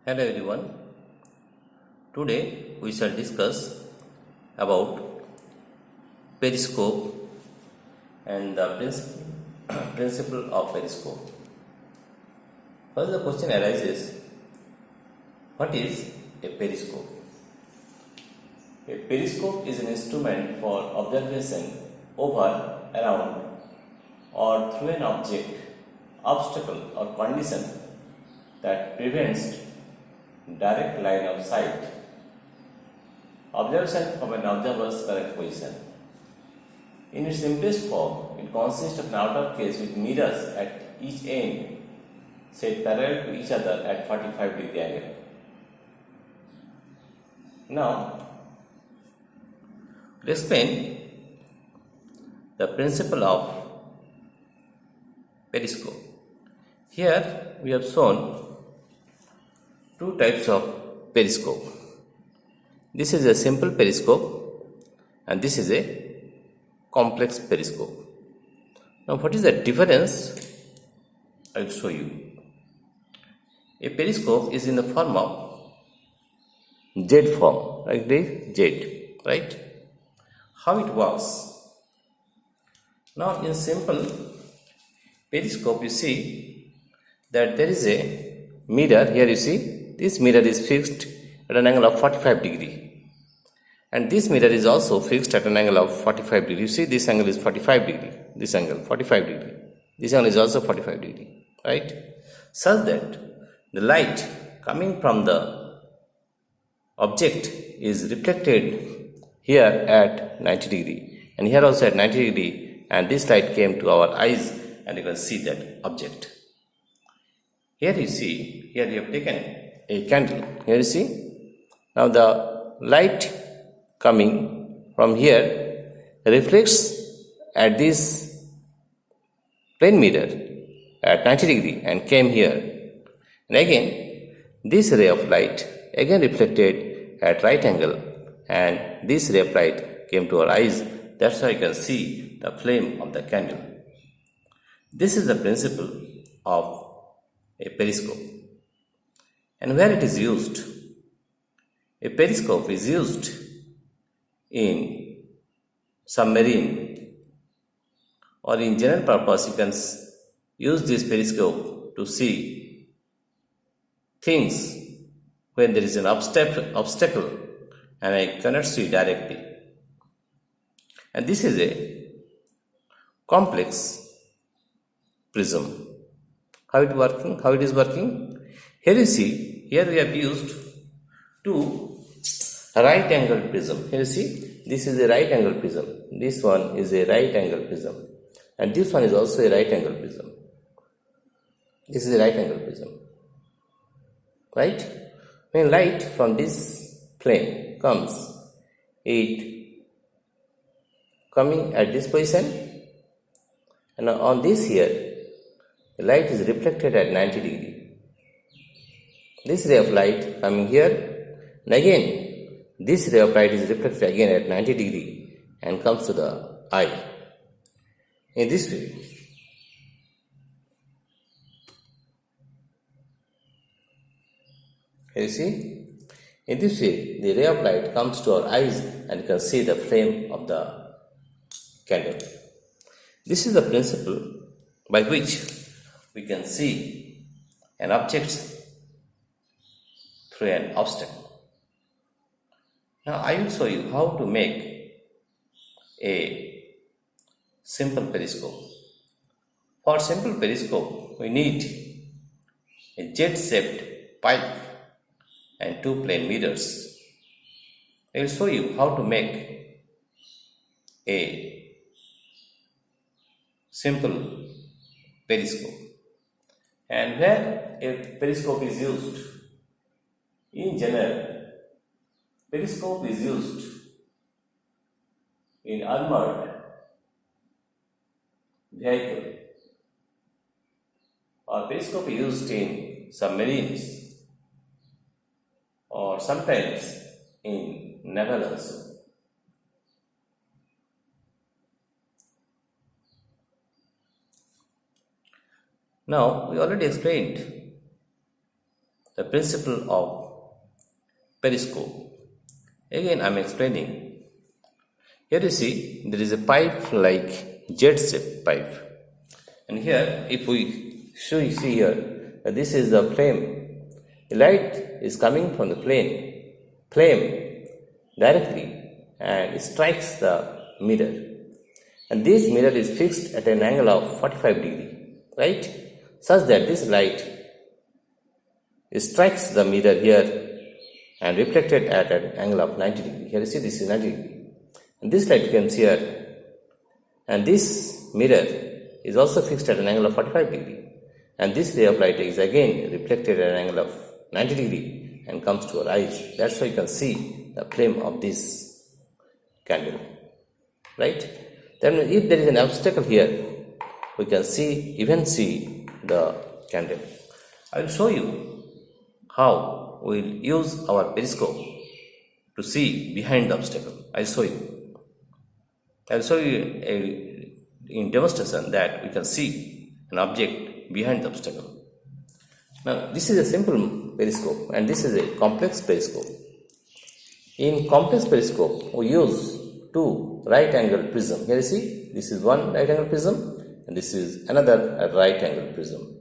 Hello everyone. Today we shall discuss about periscope and the principle of periscope. First the question arises, what is a periscope? A periscope is an instrument for observation over, around or through an object, obstacle or condition that prevents direct line of sight. Observation from an observer's correct position. In its simplest form, it consists of an outer case with mirrors at each end set parallel to each other at 45-degree angle. Now, to explain the principle of periscope. Here we have shown two types of periscope. This is a simple periscope and this is a complex periscope. Now what is the difference? I will show you. A periscope is in the form of Z form, like this Z, right? How it works? Now in simple periscope you see that there is a mirror. Here you see this mirror is fixed at an angle of 45 degree and this mirror is also fixed at an angle of 45 degree. You see this angle is 45 degree, this angle 45 degree, this angle is also 45 degree, right? Such that the light coming from the object is reflected here at 90 degree and here also at 90 degree, and this light came to our eyes and you can see that object. Here you see, here you have taken a candle. Here you see. Now the light coming from here reflects at this plane mirror at 90 degree and came here. And again, this ray of light again reflected at right angle and this ray of light came to our eyes. That's why you can see the flame of the candle. This is the principle of a periscope. And where it is used? A periscope is used in submarine or in general purpose. You can use this periscope to see things when there is an obstacle and I cannot see directly. And this is a complex prism. How it is working? Here you see, here we have used two right angle prism. Here you see, this is a right angle prism. This one is a right angle prism. And this one is also a right angle prism. This is a right angle prism. Right? When light from this plane comes, it coming at this position, and on this here, the light is reflected at 90 degree. This ray of light coming here, and again this ray of light is reflected again at 90 degree and comes to the eye in this way. Here you see, in this way the ray of light comes to our eyes and you can see the flame of the candle. This is the principle by which we can see an object through an obstacle. Now I will show you how to make a simple periscope. For simple periscope we need a jet-shaped pipe and two plane mirrors. I will show you how to make a simple periscope. And where a periscope is used, in general, periscope is used in armored vehicle, or periscope is used in submarines, or sometimes in naval also. Now, we already explained the principle of periscope. Again, I am explaining. Here you see there is a pipe like jet-shaped pipe, and here if we see here, this is the flame. The light is coming from the flame directly and strikes the mirror, and this mirror is fixed at an angle of 45 degree, right? Such that this light strikes the mirror here and reflected at an angle of 90 degree. Here you see this is 90 degree. And this light comes here, and this mirror is also fixed at an angle of 45 degree, and this ray of light is again reflected at an angle of 90 degree and comes to our eyes. That's why you can see the flame of this candle, right? Then if there is an obstacle here, we can see the candle. I will show you how we will use our periscope to see behind the obstacle. I will show you in demonstration that we can see an object behind the obstacle. Now, this is a simple periscope and this is a complex periscope. In complex periscope, we use two right-angled prism. Here you see, this is one right-angled prism and this is another right-angled prism.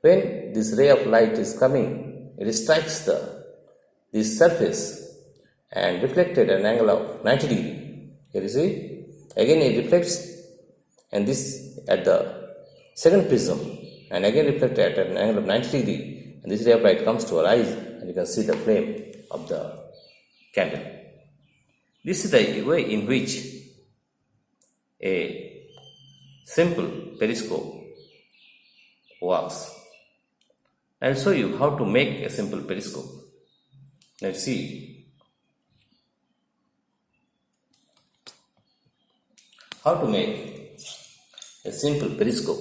When this ray of light is coming, it strikes this surface and reflected at an angle of 90 degree. Here you see. Again it reflects, and this at the second prism, and again reflected at an angle of 90 degree, and this ray of light comes to our eyes and you can see the flame of the candle. This is the way in which a simple periscope works. I will show you how to make a simple periscope. Let's see how to make a simple periscope.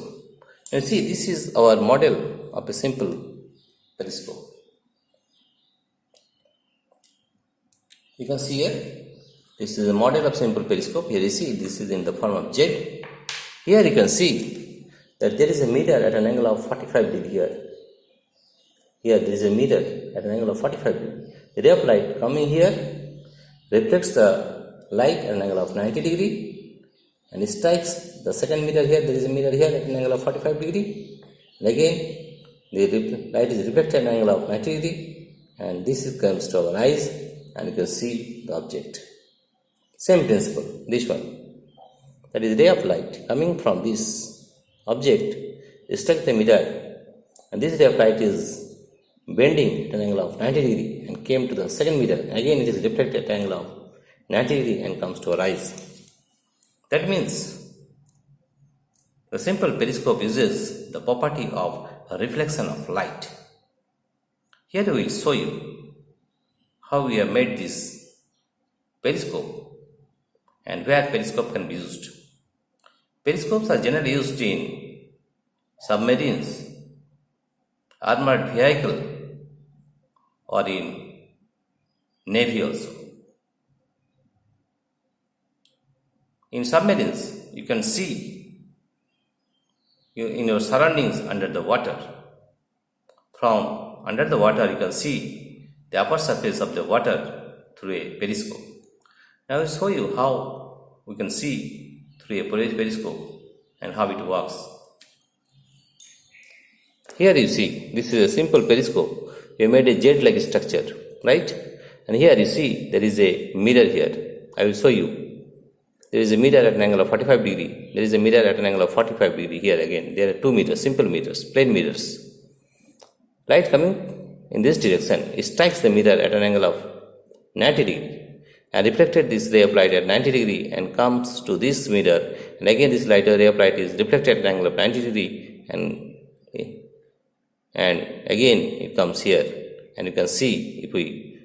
You see, this is our model of a simple periscope. You can see here, this is a model of simple periscope. Here you see, this is in the form of jet. Here you can see that there is a mirror at an angle of 45 degree here. Here there is a mirror at an angle of 45 degree. The ray of light coming here reflects the light at an angle of 90 degree. And it strikes the second mirror here. There is a mirror here at an angle of 45 degree. And again, the light is reflected at an angle of 90 degree. And this comes to our eyes, and you can see the object. Same principle, this one. That is ray of light coming from this object struck the mirror, and this ray of light is bending at an angle of 90 degree and came to the second mirror. Again, it is reflected at an angle of 90 degree and comes to our eyes. That means the simple periscope uses the property of a reflection of light. Here we will show you how we have made this periscope and where periscope can be used. Periscopes are generally used in submarines, armored vehicle, or in navy also. In submarines, you can see in your surroundings under the water. From under the water, you can see the upper surface of the water through a periscope. Now I will show you how we can see through a periscope and how it works. Here you see, this is a simple periscope. We made a jet-like structure, right? And here you see there is a mirror here. I will show you. There is a mirror at an angle of 45 degree. There is a mirror at an angle of 45 degree here again. There are two mirrors, simple mirrors, plain mirrors. Light coming in this direction, it strikes the mirror at an angle of 90 degree and reflected this ray of light at 90 degree and comes to this mirror, and again this ray of light is reflected at an angle of 90 degree and again it comes here, and you can see if we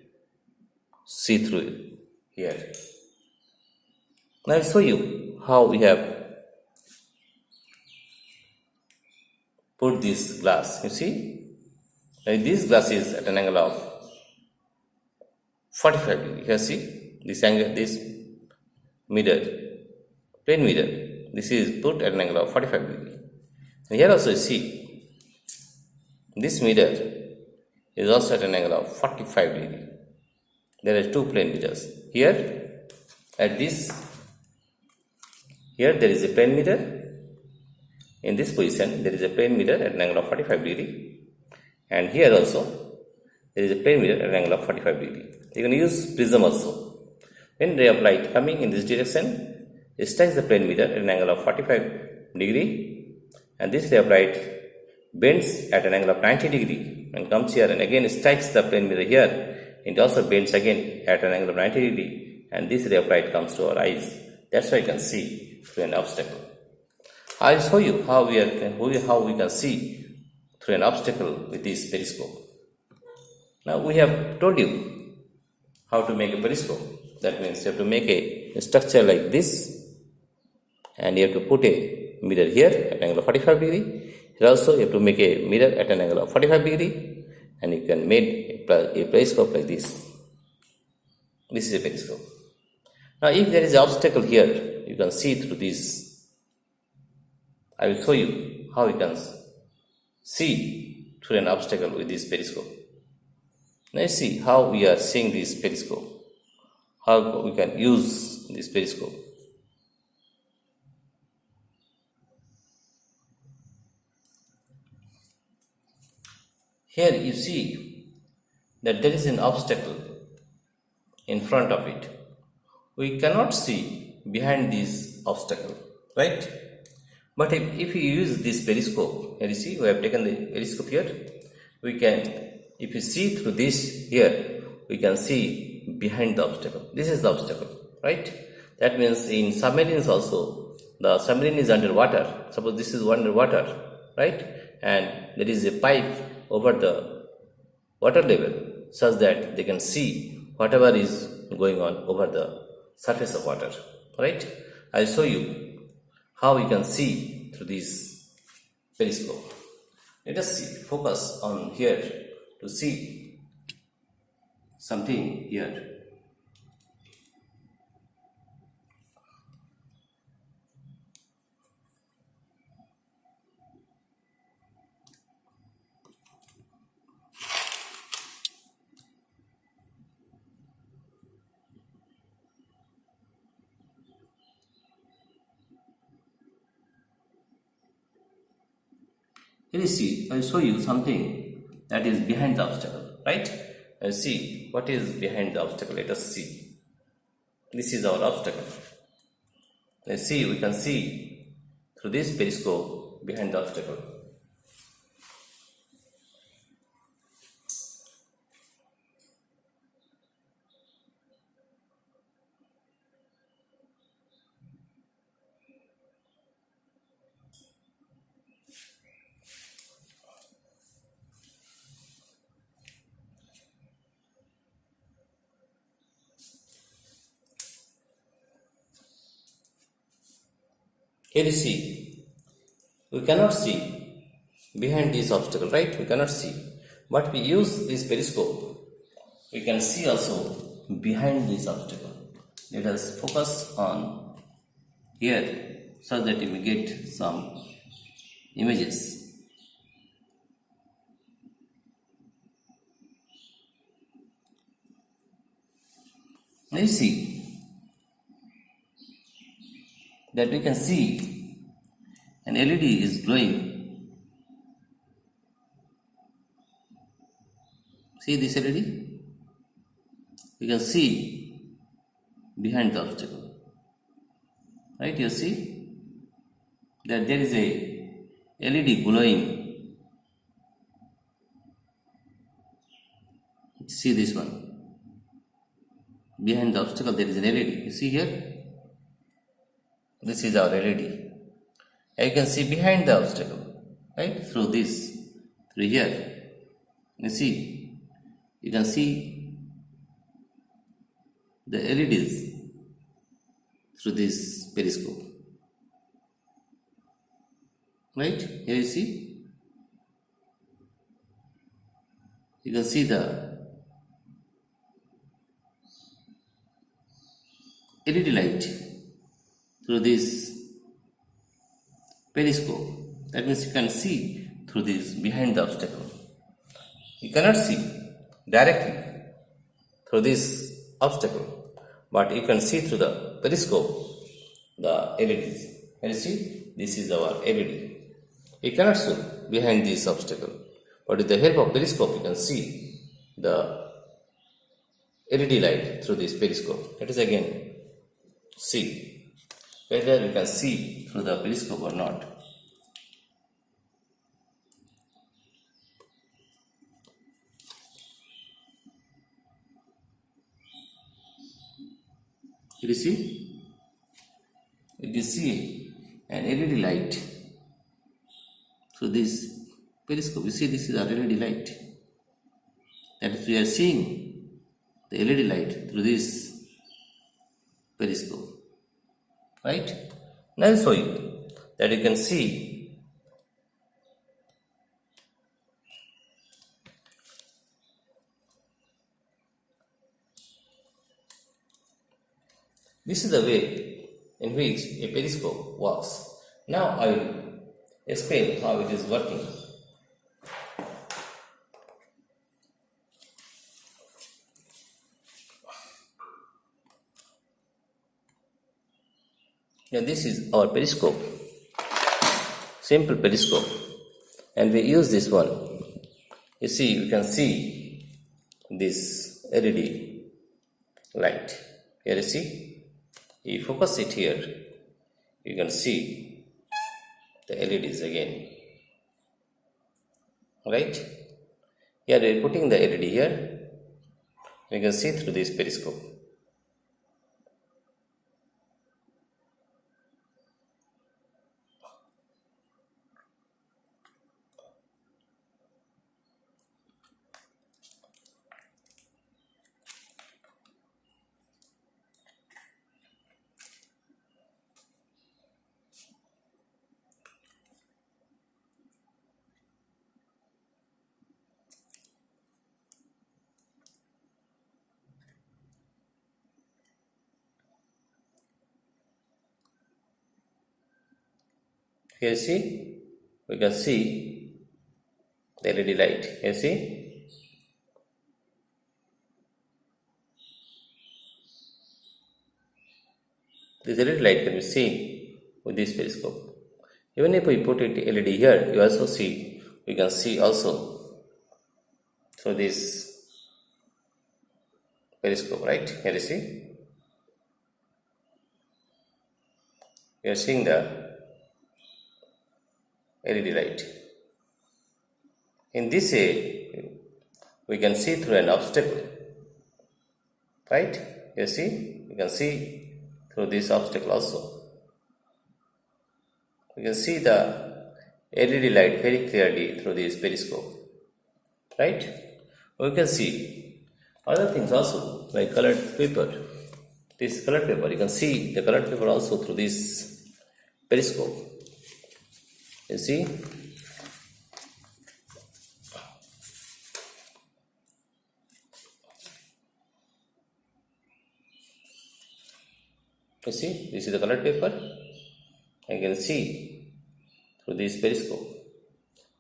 see through here. Now I will show you how we have put this glass. You see, this glass is at an angle of 45 degree. Here see, this angle, this mirror, plain mirror, this is put at an angle of 45 degree. And here also you see, this mirror is also at an angle of 45 degree. There are two plane mirrors. Here at this, here there is a plane mirror. In this position there is a plane mirror at an angle of 45 degree, and here also there is a plane mirror at an angle of 45 degree. You can use prism also. When ray of light coming in this direction, it strikes the plane mirror at an angle of 45 degree, and this ray of light bends at an angle of 90 degree and comes here and again strikes the plane mirror here. It also bends again at an angle of 90 degree, and this ray of light comes to our eyes. That's why you can see through an obstacle. I'll show you how we can see through an obstacle with this periscope. Now we have told you how to make a periscope. That means you have to make a structure like this, and you have to put a mirror here at an angle of 45 degree. Here also you have to make a mirror at an angle of 45 degree, and you can make a periscope like this. This is a periscope. Now if there is an obstacle here, you can see through this. I will show you how you can see through an obstacle with this periscope. Now you see how we are seeing this periscope, how we can use this periscope. Here you see that there is an obstacle in front of it. We cannot see behind this obstacle, right? But if you use this periscope, here you see we have taken the periscope here. We can, if you see through this here, we can see behind the obstacle. This is the obstacle, right? That means in submarines also, the submarine is underwater. Suppose this is underwater, right? And there is a pipe over the water level such that they can see whatever is going on over the surface of water, right? I'll show you how we can see through this periscope. Let us see, focus on here to see something here. Here you see, I will show you something that is behind the obstacle, right? I will see what is behind the obstacle. Let us see. This is our obstacle. Let's see, we can see through this periscope behind the obstacle. Here you see, we cannot see behind this obstacle, right? We cannot see. But we use this periscope, we can see also behind this obstacle. Let us focus on here so that we will get some images. Now you see that we can see an LED is glowing. See this LED? We can see behind the obstacle. Right? You see that there is a LED glowing. See this one. Behind the obstacle there is an LED. You see here? This is our LED. You can see behind the obstacle, right? Through this, through here. You see, you can see the LEDs through this periscope, right? Here you see, you can see the LED light through this periscope. That means you can see through this behind the obstacle. You cannot see directly through this obstacle, but you can see through the periscope the LEDs. And you see, this is our LED. You cannot see behind this obstacle, but with the help of periscope, you can see the LED light through this periscope. Let us again see whether we can see through the periscope or not. Did you see? Did you see an LED light through this periscope? You see, this is our LED light. That is, we are seeing the LED light through this periscope. Right? Now I'll show you that you can see this is the way in which a periscope works. Now I will explain how it is working. Now this is our periscope, simple periscope, and we use this one. You see, you can see this LED light. Here you see, you focus it here, you can see the LEDs again. Right? Here we are putting the LED here, you can see through this periscope. Here see, we can see the LED light. Here see, this LED light can be seen with this periscope. Even if we put it LED here, you also see, we can see also through this periscope, right? Here you see, we are seeing the LED light. In this way, we can see through an obstacle, right? You see, you can see through this obstacle also. You can see the LED light very clearly through this periscope, right? We can see other things also, like colored paper. This colored paper, you can see the colored paper also through this periscope. You see, this is the colored paper. You can see through this periscope,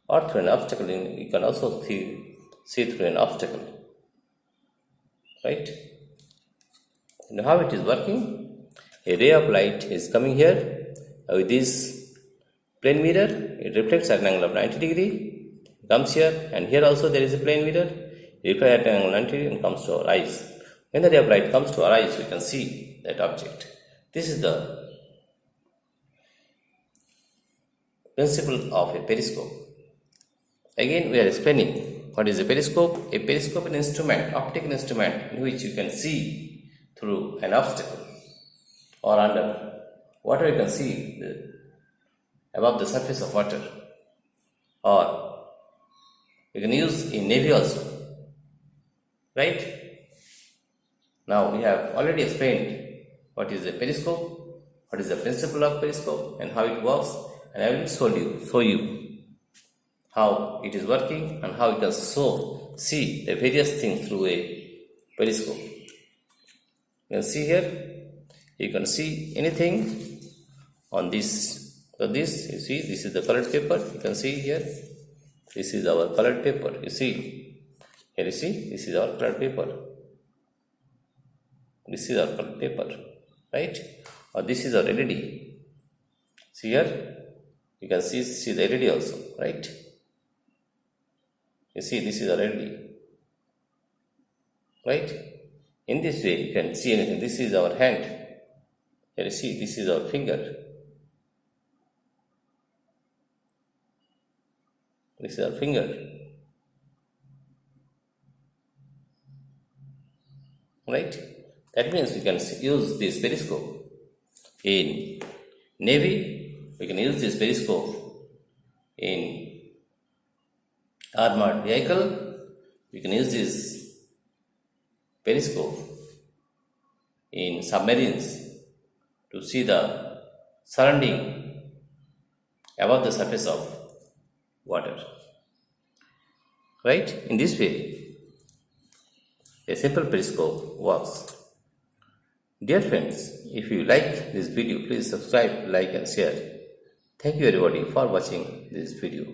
or through an obstacle. You can also see through an obstacle, right? And how it is working? A ray of light is coming here with this plane mirror. It reflects at an angle of 90 degree, comes here, and here also there is a plane mirror. It reflects at an angle of 90 degree and comes to our eyes. When the ray of light comes to our eyes, we can see that object. This is the principle of a periscope. Again, we are explaining what is a periscope. A periscope is an instrument, optical instrument, in which you can see through an obstacle or under water. You can see above the surface of water, or you can use in navy also, right? Now we have already explained what is a periscope, what is the principle of periscope, and how it works, and I will show you how it is working and how you can see the various things through a periscope. You can see here, you can see anything on this. So this, you see, this is the colored paper. You can see here, this is our colored paper. You see, Here you see, this is our colored paper. This is our colored paper, right? Or this is our LED. See here, you can see the LED also, right? You see, this is our LED, right? In this way, you can see anything. This is our hand. Here you see, this is our finger. This is our finger. Right? That means we can use this periscope. In Navy, we can use this periscope. In armored vehicle, we can use this periscope. In submarines, to see the surrounding above the surface of water. Right? In this way, a simple periscope works. Dear friends, if you like this video, please subscribe, like and share. Thank you everybody for watching this video.